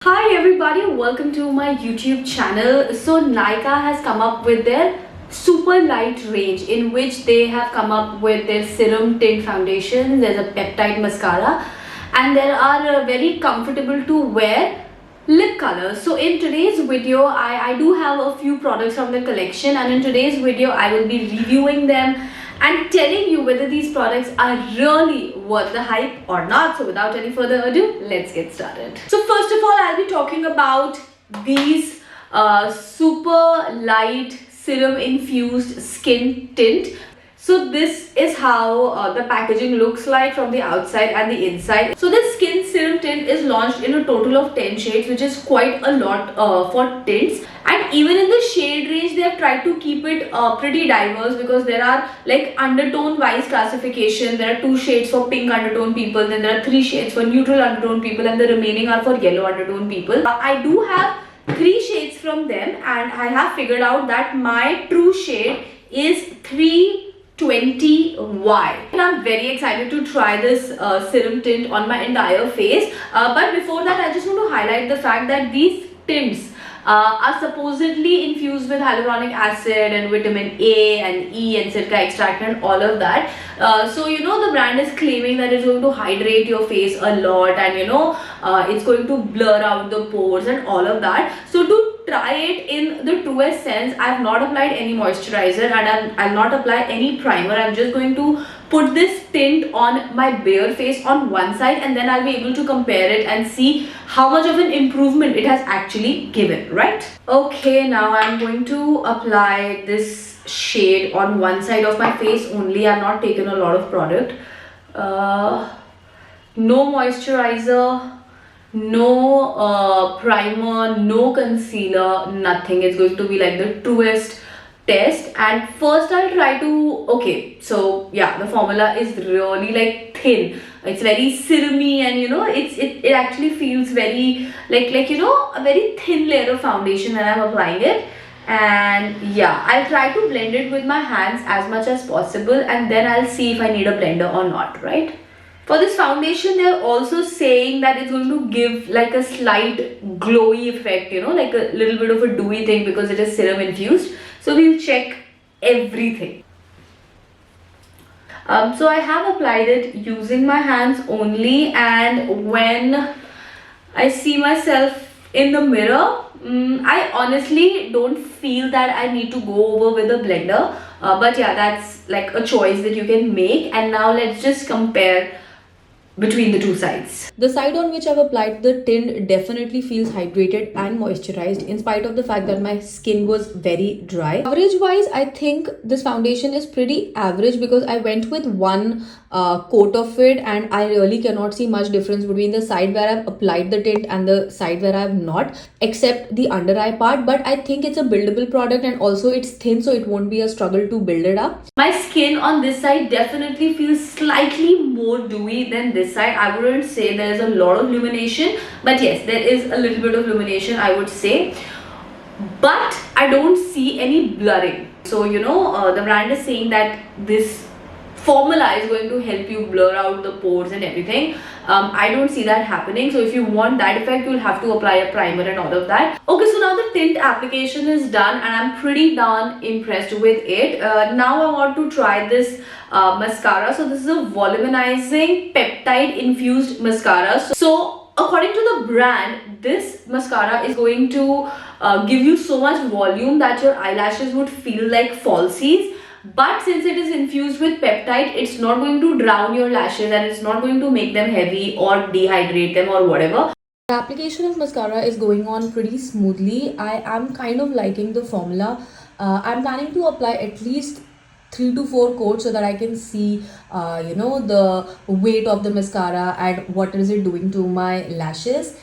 Hi everybody, welcome to my YouTube channel. So Nykaa has come up with their super light range in which they have come up with their serum tint foundation. There's a peptide mascara and there are very comfortable to wear lip colors. So in today's video I do have a few products from the collection, and in today's video I will be reviewing them and telling you whether these products are really worth the hype or not. So without any further ado, let's get started. So first of all, I'll be talking about these super light serum infused skin tint. So this is how the packaging looks like from the outside and the inside. So this skin serum tint is launched in a total of 10 shades, which is quite a lot for tints. And even in the shade range, they have tried to keep it pretty diverse, because there are like undertone wise classification. There are 2 shades for pink undertone people, then there are 3 shades for neutral undertone people, and the remaining are for yellow undertone people. I do have 3 shades from them, and I have figured out that my true shade is 320Y. And I'm very excited to try this serum tint on my entire face. But before that, I just want to highlight the fact that these tints are supposedly infused with hyaluronic acid and vitamin A and E and silica extract and all of that. So you know, the brand is claiming that it's going to hydrate your face a lot, and you know, it's going to blur out the pores and all of that. So to try it in the truest sense, I have not applied any moisturizer and I'll not apply any primer. I'm just going to put this tint on my bare face on one side, and then I'll be able to compare it and see how much of an improvement it has actually given, right? Okay, now I'm going to apply this shade on one side of my face only. I've not taken a lot of product. No moisturizer, no primer, no concealer, nothing. It's going to be like the truest test. And first I'll try to, okay, so yeah, the formula is really like thin. It's very serumy, and you know, it actually feels very like you know, a very thin layer of foundation when I'm applying it. And yeah, I'll try to blend it with my hands as much as possible, and then I'll see if I need a blender or not, right? For this foundation, they're also saying that it's going to give like a slight glowy effect, you know, like a little bit of a dewy thing, because it is serum infused. So we'll check everything. So I have applied it using my hands only, and when I see myself in the mirror, I honestly don't feel that I need to go over with a blender. But yeah, that's like a choice that you can make. And now let's just compare between the two sides. The side on which I've applied the tint definitely feels hydrated and moisturized, in spite of the fact that my skin was very dry. Coverage wise, I think this foundation is pretty average, because I went with one coat of it, and I really cannot see much difference between the side where I've applied the tint and the side where I've not, except the under eye part. But I think it's a buildable product, and also it's thin, so it won't be a struggle to build it up. My skin on this side definitely feels slightly more dewy than this side. I wouldn't say there's a lot of illumination, but yes, there is a little bit of illumination, I would say. But I don't see any blurring. So you know, the brand is saying that this formula is going to help you blur out the pores and everything. I don't see that happening. So if you want that effect, you'll have to apply a primer and all of that. Okay, so now the tint application is done, and I'm pretty darn impressed with it. Now I want to try this mascara. So this is a volumizing peptide infused mascara. So according to the brand, this mascara is going to give you so much volume that your eyelashes would feel like falsies. But since it is infused with peptide, it's not going to drown your lashes, and it's not going to make them heavy or dehydrate them or whatever. The application of mascara is going on pretty smoothly. I am kind of liking the formula. I'm planning to apply at least 3 to 4 coats, so that I can see you know, the weight of the mascara and what is it doing to my lashes.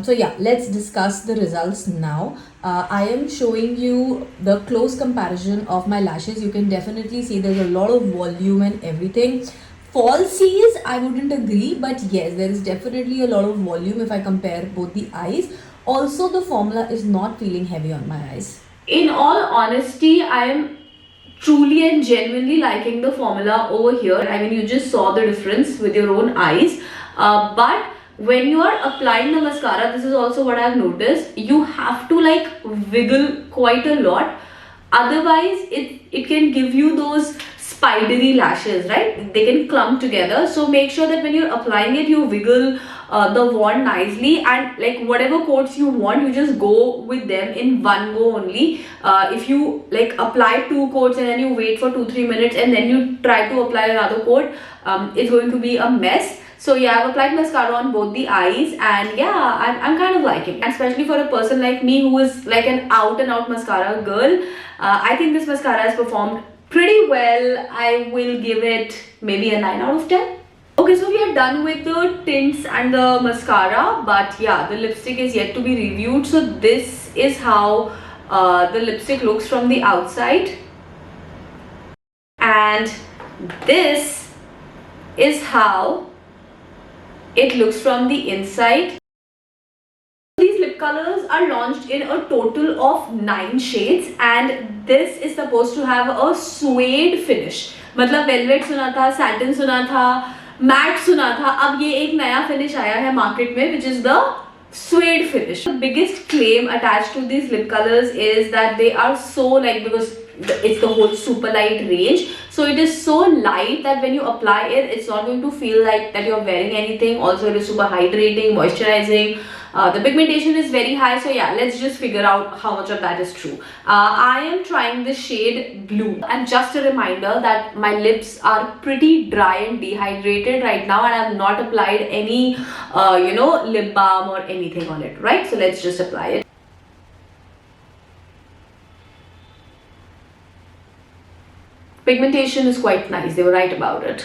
So yeah, let's discuss the results now. I am showing you the close comparison of my lashes. You can definitely see there's a lot of volume and everything. Falsies, I wouldn't agree, but yes, there is definitely a lot of volume if I compare both the eyes. Also, the formula is not feeling heavy on my eyes. In all honesty, I am truly and genuinely liking the formula over here. I mean, you just saw the difference with your own eyes. But when you are applying the mascara, this is also what I've noticed, you have to like wiggle quite a lot. Otherwise it can give you those spidery lashes, right? They can clump together. So make sure that when you're applying it, you wiggle the wand nicely, and like whatever coats you want, you just go with them in one go only. If you like apply 2 coats and then you wait for 2-3 minutes and then you try to apply another coat, it's going to be a mess. So yeah, I've applied mascara on both the eyes, and yeah, I'm kind of liking it. And especially for a person like me who is like an out and out mascara girl, I think this mascara has performed pretty well. I will give it maybe a 9 out of 10. Okay, so we are done with the tints and the mascara, but yeah, the lipstick is yet to be reviewed. So this is how the lipstick looks from the outside, and this is how it looks from the inside. These lip colors are launched in a total of 9 shades, and this is supposed to have a suede finish. मतलब velvet सुना था, satin सुना था, matte सुना था, अब ये एक नया finish आया है market में, which is the suede finish. The biggest claim attached to these lip colors is that they are so like, because it's the whole super light range, so it is so light that when you apply it, it's not going to feel like that you're wearing anything. Also, it is super hydrating, moisturizing. The pigmentation is very high, so yeah, let's just figure out how much of that is true. I am trying the shade Blue, and just a reminder that my lips are pretty dry and dehydrated right now, and I have not applied any lip balm or anything on it, right? So let's just apply it. Pigmentation is quite nice, they were right about it.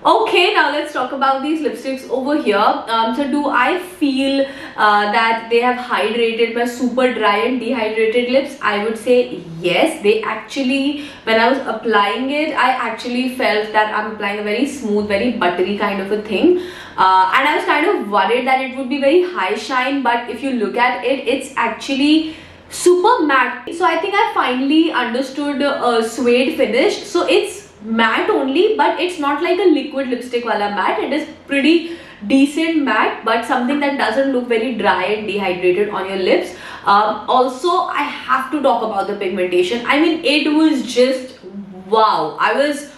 Okay, now let's talk about these lipsticks over here. So do I feel that they have hydrated my super dry and dehydrated lips? I would say yes. They actually, when I was applying it, I actually felt that I'm applying a very smooth, very buttery kind of a thing. And I was kind of worried that it would be very high shine, but if you look at it, it's actually super matte. So I think I finally understood suede finish. So it's matte only, but it's not like a liquid lipstick wala matte. It is pretty decent matte, but something that doesn't look very dry and dehydrated on your lips. Also, I have to talk about the pigmentation. I mean, it was just wow. I was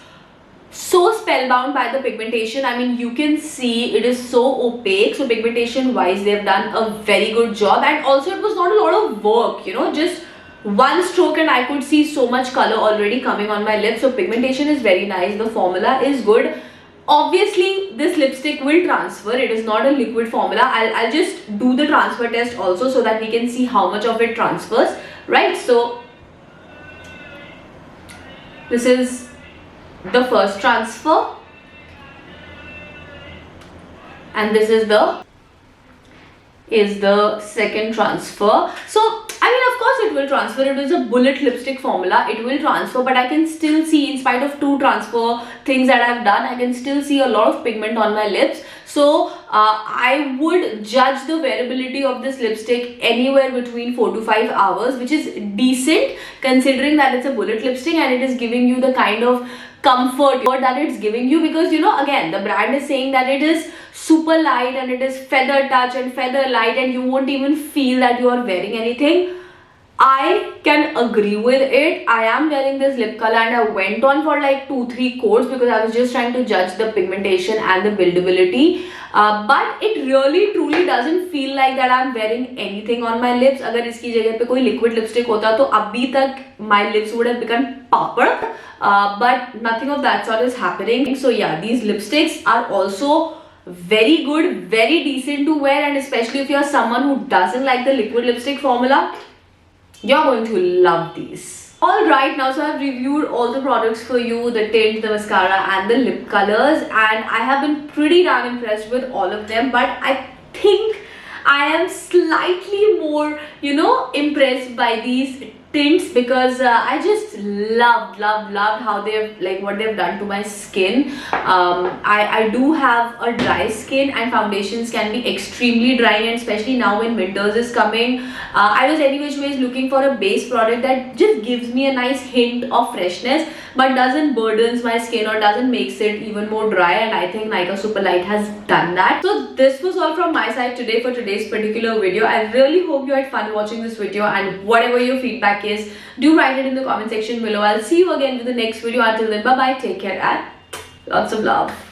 so spellbound by the pigmentation. I mean, you can see it is so opaque. So pigmentation wise, they've done a very good job, and also it was not a lot of work, just one stroke and I could see so much color already coming on my lips. So pigmentation is very nice. The formula is good. Obviously, this lipstick will transfer. It is not a liquid formula. I'll just do the transfer test also so that we can see how much of it transfers, right? So this is the first transfer, and this is the second transfer. So I mean, of course it will transfer. It is a bullet lipstick formula. It will transfer, but I can still see, in spite of 2 transfer things that I've done, I can still see a lot of pigment on my lips. So I would judge the wearability of this lipstick anywhere between 4 to 5 hours, which is decent considering that it's a bullet lipstick and it is giving you the kind of comfort that it's giving you, because again, the brand is saying that it is super light and it is feather touch and feather light, and you won't even feel that you are wearing anything. I can agree with it. I am wearing this lip color and I went on for like 2-3 coats because I was just trying to judge the pigmentation and the buildability. But it really truly doesn't feel like that I'm wearing anything on my lips. अगर इसकी जगह पे कोई liquid lipstick होता तो अभी तक my lips would have become papad. But nothing of that sort is happening. So yeah, these lipsticks are also very good, very decent to wear, and especially if you're someone who doesn't like the liquid lipstick formula, you're going to love these. Alright, now so I've reviewed all the products for you, the tint, the mascara and the lip colors, and I have been pretty damn impressed with all of them, but I think I am slightly more, impressed by these tints because I just loved how they've what they've done to my skin. I do have a dry skin and foundations can be extremely dry, and especially now when winters is coming, I was anyways looking for a base product that just gives me a nice hint of freshness but doesn't burdens my skin or doesn't makes it even more dry, and I think Nykaa Super Light has done that. So this was all from my side today for today's particular video. I really hope you had fun watching this video, and whatever your feedback is, do write it in the comment section below. I'll see you again with the next video. Until then, bye bye, take care, and lots of love.